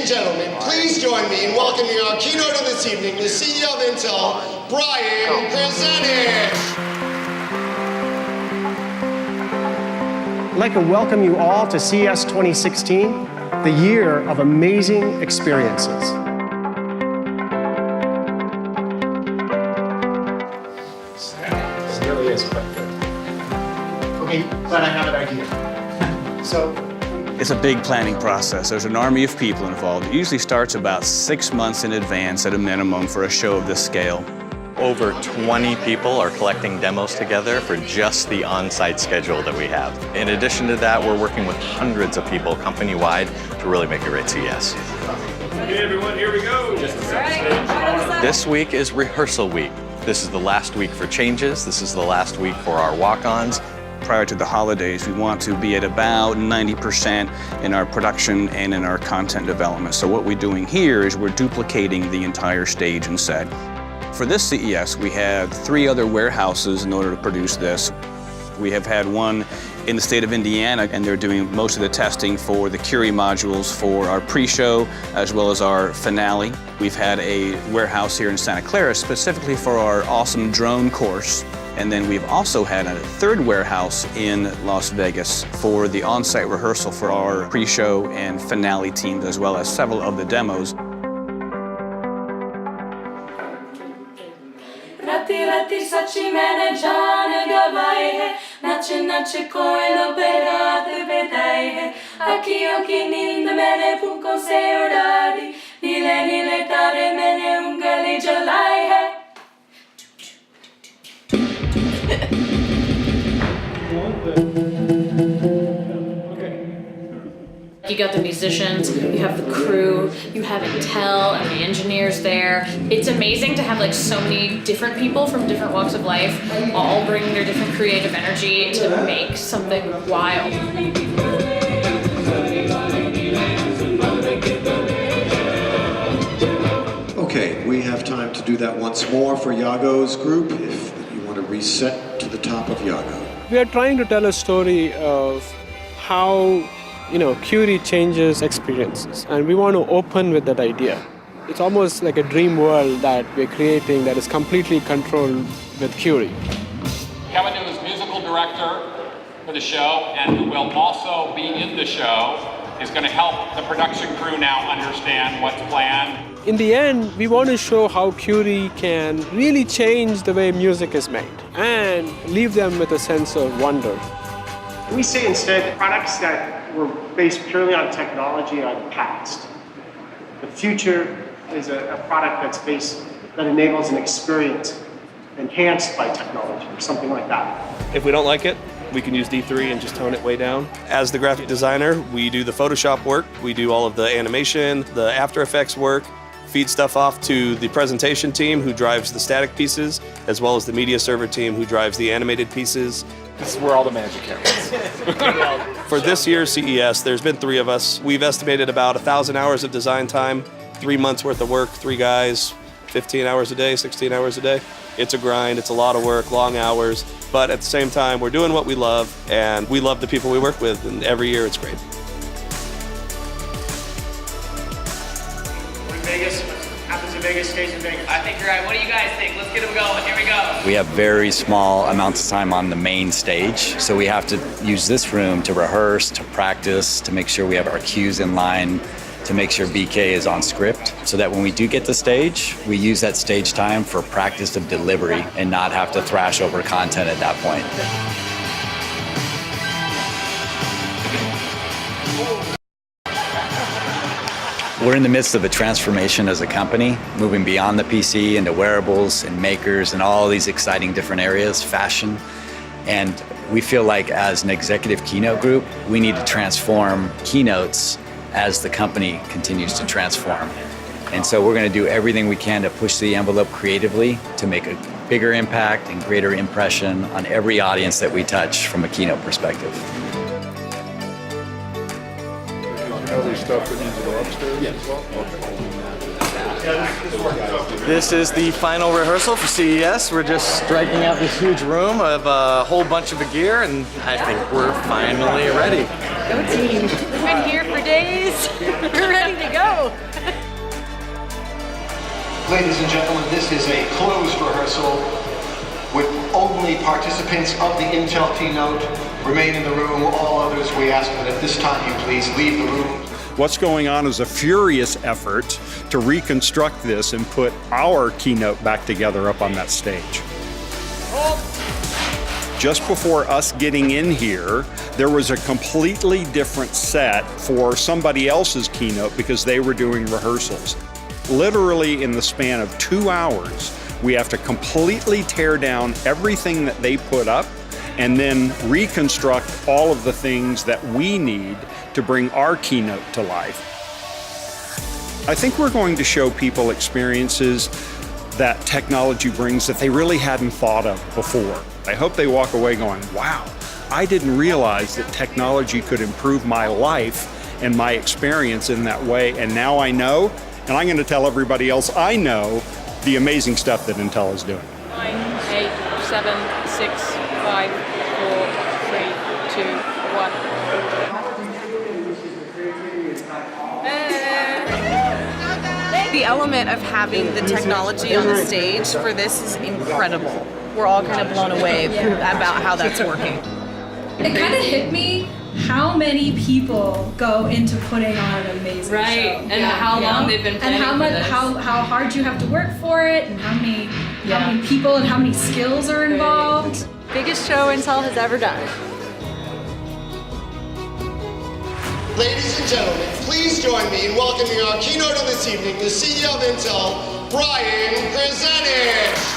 and gentlemen, please join me in welcoming our keynote of this evening, the CEO of Intel, Brian Krzanich. I'd like to welcome you all to CES 2016, the year of amazing experiences. This really is quite good. Okay, but I have an idea. It's a big planning process. There's an army of people involved. It usually starts about 6 months in advance at a minimum for a show of this scale. Over 20 people are collecting demos together for just the on-site schedule that we have. In addition to that, we're working with hundreds of people company-wide to really make a great CES. Okay, everyone, here we go. Just a second. This week is rehearsal week. This is the last week for changes. This is the last week for our walk-ons. Prior to the holidays, we want to be at about 90% in our production and in our content development. So what we're doing here is we're duplicating the entire stage and set. For this CES, we had 3 other warehouses in order to produce this. We have had one in the state of Indiana, and they're doing most of the testing for the Curie modules for our pre-show as well as our finale. We've had a warehouse here in Santa Clara specifically for our awesome drone course. And then we've also had a 3rd warehouse in Las Vegas for the on-site rehearsal for our pre-show and finale teams, as well as several of the demos. You got the musicians, you have the crew, you have Intel and the engineers there. It's amazing to have like so many different people from different walks of life all bringing their different creative energy to make something wild. Okay, we have time to do that once more for Yago's group, if you want to reset to the top of Yago. We are trying to tell a story of how Curie changes experiences, and we want to open with that idea. It's almost like a dream world that we're creating that is completely controlled with Curie. Kevin, who is musical director for the show and who will also be in the show, is going to help the production crew now understand what's planned. In the end, we want to show how Curie can really change the way music is made and leave them with a sense of wonder. We say instead products that were based purely on technology are the past. The future is a product that enables an experience enhanced by technology or something like that. If we don't like it, we can use D3 and just tone it way down. As the graphic designer, we do the Photoshop work, we do all of the animation, the After Effects work, feed stuff off to the presentation team who drives the static pieces, as well as the media server team who drives the animated pieces. This is where all the magic happens. For this year's CES, there's been 3 of us. We've estimated about 1,000 hours of design time, 3 months worth of work, 3 guys, 15 hours a day, 16 hours a day. It's a grind, it's a lot of work, long hours, but at the same time, we're doing what we love, and we love the people we work with, and every year it's great. Vegas, what happens in Vegas stays in Vegas. I think you're right. What do you guys think? Let's get them going. Here we go. We have very small amounts of time on the main stage, so we have to use this room to rehearse, to practice, to make sure we have our cues in line, to make sure BK is on script, so that when we do get to stage, we use that stage time for practice of delivery and not have to thrash over content at that point. We're in the midst of a transformation as a company, moving beyond the PC into wearables and makers and all these exciting different areas, fashion. And we feel like as an executive keynote group, we need to transform keynotes as the company continues to transform. And so we're going to do everything we can to push the envelope creatively to make a bigger impact and greater impression on every audience that we touch from a keynote perspective. This is the final rehearsal for CES. We're just striking out this huge room of a whole bunch of the gear, and I think we're finally ready. Go team. We've been here for days. We're ready to go. go. Ladies and gentlemen, this is a closed rehearsal with only participants of the Intel keynote remain in the room. All others, we ask that at this time you please leave the room. What's going on is a furious effort to reconstruct this and put our keynote back together up on that stage. Just before us getting in here, there was a completely different set for somebody else's keynote because they were doing rehearsals. Literally in the span of 2 hours, we have to completely tear down everything that they put up and then reconstruct all of the things that we need to bring our keynote to life. I think we're going to show people experiences that technology brings that they really hadn't thought of before. I hope they walk away going, wow, I didn't realize that technology could improve my life and my experience in that way, and now I know, and I'm going to tell everybody else I know the amazing stuff that Intel is doing. 9, 8, 7, 6, 5, 4, 3, 2, 1. The element of having the technology on the stage for this is incredible. We're all kind of blown away about how that's working. It kind of hit me how many people go into putting on an amazing show. And how long they've been planning and for this. how hard you have to work for it, and how many people and how many skills are involved. Biggest show Intel has ever done. Ladies and gentlemen, please join me in welcoming our keynote of this evening, the CEO of Intel, Brian Krzanich.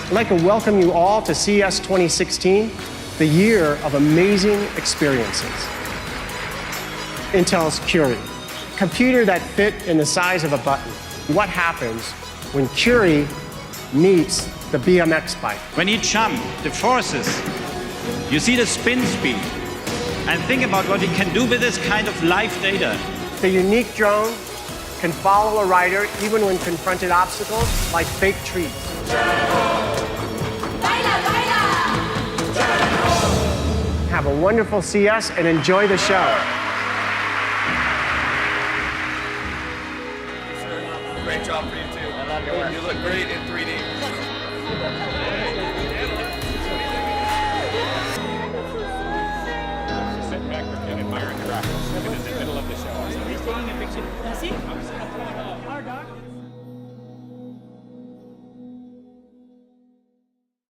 I'd like to welcome you all to CES 2016, the year of amazing experiences. Intel's Curie, a computer that fit in the size of a button. What happens when Curie meets the BMX bike? When you jump, the forces, you see the spin speed, and think about what you can do with this kind of live data. The unique drone can follow a rider even when confronted obstacles like fake trees. Have a wonderful CES and enjoy the show.